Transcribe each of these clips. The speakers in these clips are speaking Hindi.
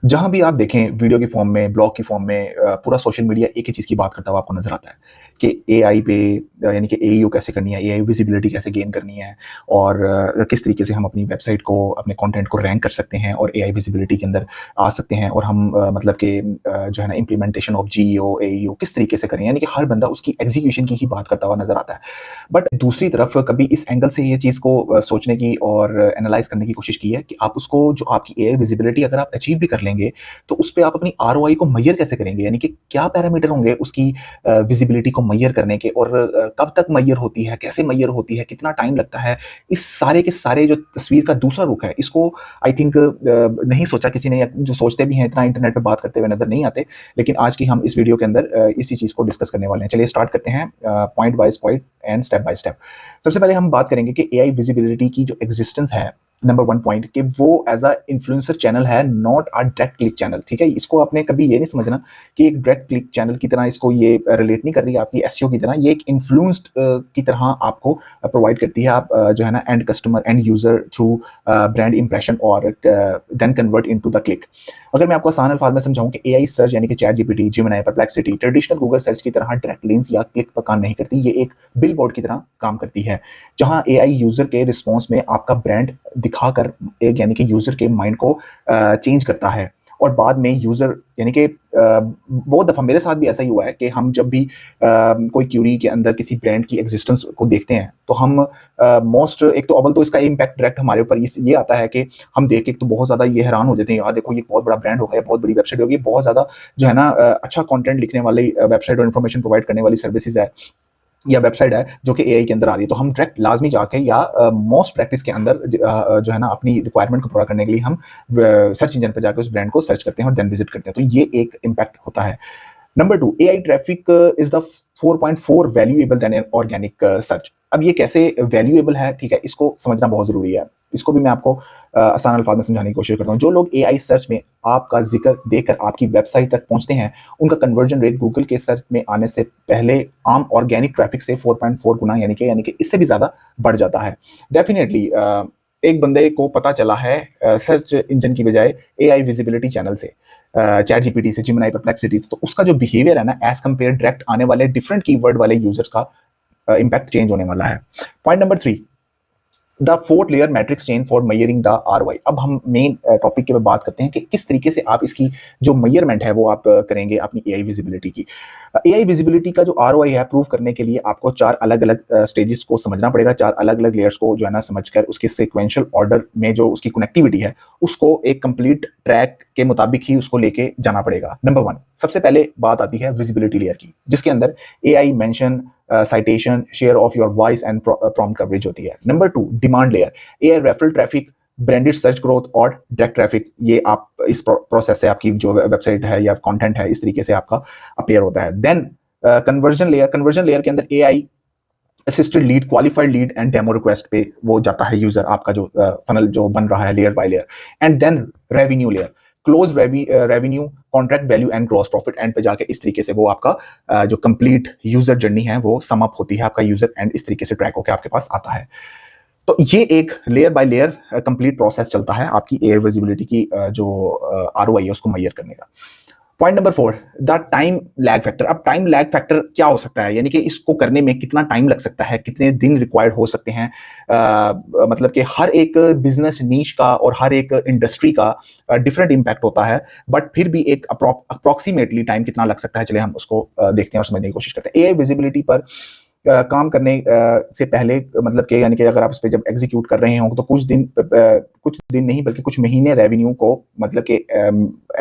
जहाँ भी आप देखें वीडियो की फॉर्म में, ब्लॉग की फॉर्म में पूरा सोशल मीडिया एक ही चीज़ की बात करता हुआ आपको नज़र आता है कि एआई पे यानी कि एईओ कैसे करनी है, एआई विज़िबिलिटी कैसे गेन करनी है और किस तरीके से हम अपनी वेबसाइट को, अपने कंटेंट को रैंक कर सकते हैं और एआई विज़िबिलिटी के अंदर आ सकते हैं और हम मतलब कि जो है ना इम्प्लीमेंटेशन ऑफ जीईओ, एईओ किस तरीके से करें, यानी कि हर बंदा उसकी एग्जीक्यूशन की ही बात करता हुआ नज़र आता है। बट दूसरी तरफ कभी इस एंगल से ये चीज़ को सोचने की और एनालाइज़ करने की कोशिश की है कि आप उसको जो आपकी एआई विज़िबिलिटी अगर आप अचीव भी कर लेंगे, तो उस पे आप अपनी आरओआई को मेज़र कैसे करेंगे? यानी कि क्या पैरामीटर होंगे उसकी विज़िबिलिटी को मेज़र करने के और कब तक मेज़र होती है, कैसे मेज़र होती है, कितना टाइम लगता है? इस सारे के सारे जो तस्वीर का दूसरा रुख है, इसको आई थिंक नहीं सोचा किसी ने, या जो सोचते भी हैं इतना इंटरनेट पे बात करते हुए नज़र नहीं आते। लेकिन आज की हम इस वीडियो के अंदर इसी चीज़ को डिस्कस करने वाले हैं। चलिए स्टार्ट करते हैं point by point and step by step. सबसे पहले हम बात करेंगे कि एआई विज़िबिलिटी की जो एक्जिस्टेंस है, नंबर 1 पॉइंट कि वो एज़ अ इन्फ्लुएंसर चैनल है, not a direct click channel, ठीक है? इसको आपने कभी ये नहीं समझना कि एक डायरेक्ट क्लिक चैनल की तरह इसको ये रिलेट नहीं कर रही है आपकी एसईओ की तरह। ये एक इन्फ्लुएंस्ड की तरह आपको प्रोवाइड करती है। आप जो है ना end customer, end user through brand impression और then convert into the click. अगर मैं आपको आसान अल्फाज में समझाऊँ कि एआई सर्च यानी कि ChatGPT, Gemini, perplexity traditional Google search की तरह डायरेक्ट लिंक्स या क्लिक पर काम नहीं करती। ये एक बिलबोर्ड की तरह काम करती है, जहाँ एआई यूज़र के रिस्पॉन्स में आपका ब्रांड दिखाकर एक यानी कि यूज़र के माइंड को चेंज करता है और बाद में यूज़र यानी कि बहुत दफ़ा मेरे साथ भी ऐसा ही हुआ है कि हम जब भी कोई क्यूरी के अंदर किसी ब्रांड की एग्जिस्टेंस को देखते हैं, तो हम मोस्ट एक तो अव्वल तो इसका इम्पैक्ट डायरेक्ट हमारे ऊपर ये आता है कि हम देख के एक तो बहुत ज़्यादा ये हैरान हो जाते हैं, यार देखो ये बहुत बड़ा ब्रांड हो गया, बहुत बड़ी वेबसाइट होगी, बहुत ज़्यादा जो है ना अच्छा कंटेंट लिखने वाली वेबसाइट और इन्फॉर्मेशन प्रोवाइड करने वाली सर्विसेज है या वेबसाइट है जो कि एआई के अंदर आ रही है। तो हम डायरेक्ट लाज़मी जाके या मोस्ट प्रैक्टिस के अंदर जो है ना अपनी रिक्वायरमेंट को पूरा करने के लिए हम सर्च इंजन पे जाके उस ब्रांड को सर्च करते हैं और देन विजिट करते हैं। तो ये एक इम्पैक्ट होता है। Number 2, AI traffic is the 4.4 valuable then organic search. अब ये कैसे वैल्यूएबल है, ठीक है? इसको समझना बहुत ज़रूरी है। इसको भी मैं आपको आसान अल्फाज में समझाने की कोशिश करता हूँ। जो लोग एआई सर्च में आपका ज़िक्र देखकर आपकी वेबसाइट तक पहुँचते हैं, उनका कन्वर्जन रेट गूगल के सर्च में आने से पहले आम ऑर्गेनिक ट्रैफिक से 4.4 गुना यानी कि इससे भी ज़्यादा बढ़ जाता है। डेफ़िनिटली एक बंदे को पता चला है सर्च इंजन की बजाय एआई विज़िबिलिटी चैनल से, चैट जीपीटी से, जेमिनी, परप्लेक्सिटी, तो उसका जो बिहेवियर है ना एज़ कंपेयर डायरेक्ट आने वाले डिफरेंट कीवर्ड वाले यूज़र्स का इम्पैक्ट चेंज होने वाला है। Point number 3, the fourth layer matrix chain for measuring the ROI. अब हम मेन टॉपिक के पे बात करते हैं कि किस तरीके से आप इसकी जो मेजरमेंट है वो आप करेंगे अपनी एआई विजिबिलिटी की। एआई विजिबिलिटी का जो आरओआई है प्रूव करने के लिए आपको 4 अलग-अलग स्टेजेस को समझना पड़ेगा, 4 अलग-अलग लेयर्स को जो है ना समझकर उसके सीक्वेंशियल ऑर्डर में जो उसकी कनेक्टिविटी है, उसको एक कंप्लीट ट्रैक के मुताबिक ही उसको लेके जाना पड़ेगा। नंबर 1, सबसे पहले बात आती है विजिबिलिटी लेयर की, जिसके अंदर AI mention, citation, share of your voice and prompt coverage होती है। Number 2, demand layer, AI referral traffic, branded search growth और डायरेक्ट ट्रैफिक। ये आप इस प्रोसेस से आपकी जो वेबसाइट है या कंटेंट है इस तरीके से आपका अपीयर होता है। देन कन्वर्जन लेयर के अंदर AI assisted lead, qualified lead and demo request पे वो जाता है यूजर, आपका जो फनल जो बन रहा है layer by layer. And then revenue layer, close revenue, contract value and gross profit. End पे जाके इस तरीके से वो आपका जो कंप्लीट यूजर जर्नी है वो सम अप होती है, आपका यूजर एंड इस तरीके से ट्रैक होकर आपके पास आता है। तो ये एक layer by layer complete process चलता है आपकी एयर विजिबिलिटी की जो आरओआई है उसको मेजर करने का। Point number 4, the time lag factor. अब टाइम लैग फैक्टर क्या हो सकता है, यानी कि इसको करने में कितना टाइम लग सकता है, कितने दिन रिक्वायर्ड हो सकते हैं। मतलब कि हर एक बिजनेस नीश का और हर एक इंडस्ट्री का डिफरेंट इम्पैक्ट होता है, बट फिर भी एक अप्रोक्सीमेटली टाइम कितना लग सकता है, चलिए हम उसको देखते हैं और समझने की कोशिश करते हैं। एआई विजिबिलिटी पर काम करने से पहले मतलब कि यानी कि अगर आप उस पे जब एग्जीक्यूट कर रहे हों तो कुछ दिन नहीं बल्कि कुछ महीने रेवेन्यू को मतलब कि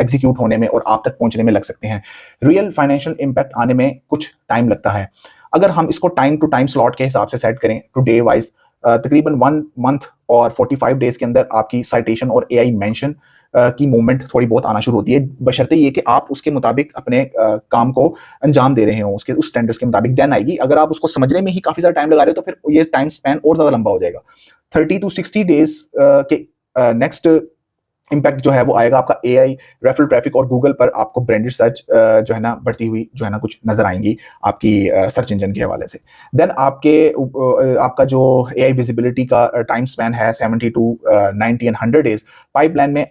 एग्जीक्यूट होने में और आप तक पहुंचने में लग सकते हैं। रियल फाइनेंशियल इम्पैक्ट आने में कुछ टाइम लगता है। अगर हम इसको टाइम टू टाइम स्लॉट के हिसाब से सेट करें टू डे वाइज, तकरीबन 1 मंथ और 45 डेज के अंदर आपकी साइटेशन और एआई मेंशन की मूवमेंट थोड़ी बहुत आना शुरू होती है, बशर्ते ये कि आप उसके मुताबिक अपने काम को अंजाम दे रहे हो उसके उस स्टैंडर्ड्स के मुताबिक, देन आएगी। अगर आप उसको समझने में ही काफी ज्यादा टाइम लगा रहे हो तो फिर ये टाइम स्पैन और ज्यादा लंबा हो जाएगा। 30 to 60 डेज के नेक्स्ट इम्पैक्ट जो है वो आएगा आपका एआई रेफरल ट्रैफिक और गूगल पर आपको ब्रांडेड सर्च जो है ना बढ़ती हुई जो है ना कुछ नजर आएंगी आपकी सर्च इंजन के हवाले से। देन आपका जो एआई विजिबिलिटी का टाइम स्पैन है 70 टू 90 एंड 100 डेज, पाइपलाइन में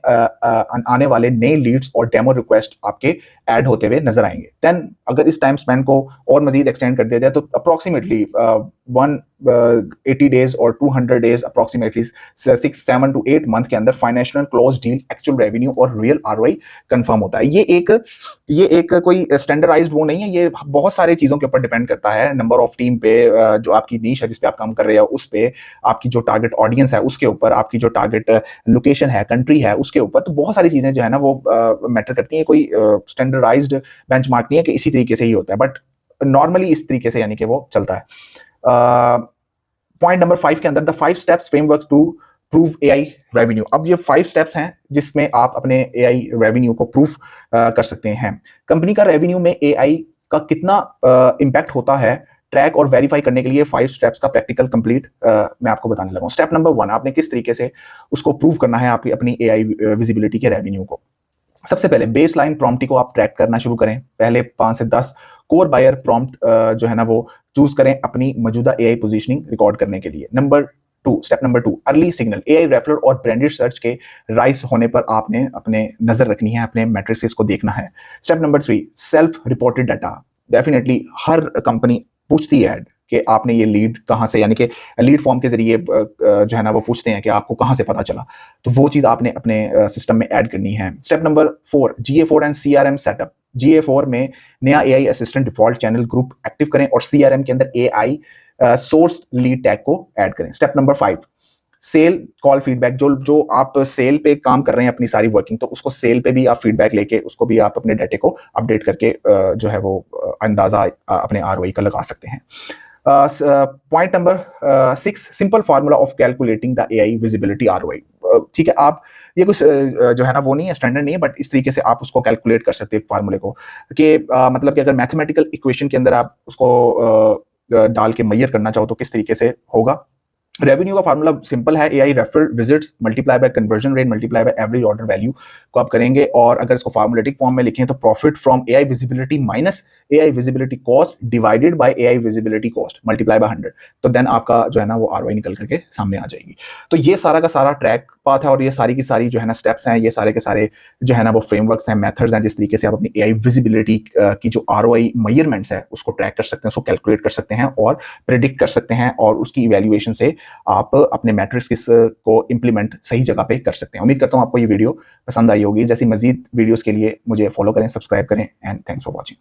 आने वाले नए लीड्स और डेमो रिक्वेस्ट आपके ऐड होते हुए नजर आएंगे। देन अगर इस टाइम स्पैन को और मजीद एक्सटेंड कर दिया जाए तो अप्रोक्सीमेटली 180 डेज और 200 डेज अप्रोक्सीमेटली 6 7 to 8 मंथ के अंदर financial close deal, actual revenue और रियल आरओआई कंफर्म होता है। ये एक कोई स्टैंडर्डाइज्ड वो नहीं है, ये बहुत सारे चीजों के ऊपर डिपेंड करता है, नंबर ऑफ टीम पे, जो आपकी नीश है जिस पे आप काम कर रहे हो उस पे, आपकी जो टारगेट ऑडियंस है उसके ऊपर, आपकी जो टारगेट लोकेशन है, कंट्री है उसके ऊपर। तो बहुत सारी चीजें जो है ना वो मैटर करती हैं। कोई स्टैंडर्डाइज्ड बेंचमार्क नहीं है कि इसी तरीके से ही होता है, बट नॉर्मली इस तरीके से यानी कि वो चलता है। पॉइंट नंबर 5 के अंदर the 5 steps framework to prove AI revenue. अब ये 5 स्टेप्स हैं जिसमें आप अपने एआई रेवेन्यू को प्रूफ कर सकते हैं। कंपनी का रेवेन्यू में एआई का कितना इंपैक्ट होता है ट्रैक और वेरीफाई करने के लिए 5 स्टेप्स का प्रैक्टिकल कंप्लीट मैं आपको बताने लगा हूं। स्टेप नंबर 1, आपने किस तरीके से उसको प्रूव करना है आपकी अपनी एआई विजिबिलिटी के रेवेन्यू को। सबसे पहले बेस लाइन प्रॉम्प्ट को आप ट्रैक करना शुरू करें। पहले 5 से 10 कोर बायर प्रॉम्प्ट जो है ना वो चूज करें अपनी मौजूदा एआई पोजीशनिंग रिकॉर्ड करने के लिए। Step number 2, early signal. AI referral और ब्रांडेड सर्च के राइज होने पर आपने अपने नजर रखनी है, अपने मैट्रिक्स को देखना है। Step number 3, self reported data. Definitely हर कंपनी पूछती है कि आपने ये लीड कहाँ से, यानी कि लीड फॉर्म के जरिए जो है ना वो पूछते हैं कि आपको कहाँ से पता चला, तो वो चीज़ आपने अपने सिस्टम में ऐड करनी है। Step number 4, GA4 and CRM setup. GA4 में नया AI assistant default channel group active करें और CRM के अंदर एआई सोर्स लीड टैग को ऐड करें। Step number 5, sale call feedback. जो आप सेल पे काम कर रहे हैं अपनी सारी वर्किंग, तो उसको सेल पे भी आप फीडबैक लेके उसको भी आप अपने डाटे को अपडेट करके जो है वो अंदाजा अपने आरओआई का लगा सकते हैं। Point number 6, simple formula of calculating the AI visibility ROI. ठीक है, आप ये कुछ जो है ना वो नहीं है, स्टैंडर्ड नहीं है, बट इस तरीके से आप उसको कैलकुलेट कर सकते हैं फार्मूले को कि मतलब कि अगर मैथमेटिकल इक्वेशन के अंदर आप उसको डाल के मैयर करना चाहो तो किस तरीके से होगा। रेवेन्यू का फार्मूला सिंपल है, AI referral visits multiply by conversion rate multiply by average order value को आप करेंगे, और अगर इसको फार्मूलेटिक फॉर्म में लिखें तो profit from AI visibility minus AI visibility cost divided by AI visibility cost multiply by 100। तो देन आपका जो है ना वो आरओआई निकल करके सामने आ जाएगी। तो ये सारा का सारा ट्रैक पाथ है और ये सारी की सारी जो है ना स्टेप्स हैं, ये सारे के सारे जो है ना वो फ्रेमवर्क्स हैं, मेथड्स हैं, जिस तरीके से आप अपनी एआई विजिबिलिटी की जो आरओआई मेजरमेंट्स है उसको ट्रैक कर सकते हैं, उसको कैलकुलेट कर सकते हैं और प्रेडिक्ट कर सकते हैं, और उसकी इवैल्यूएशन से आप अपने मैट्रिक्स को इंप्लीमेंट सही जगह पे कर सकते हैं। उम्मीद करता हूं आपको ये वीडियो पसंद आई होगी। जैसी मजीद वीडियोस के लिए मुझे फॉलो करें, सब्सक्राइब करें, एंड थैंक्स फॉर वॉचिंग।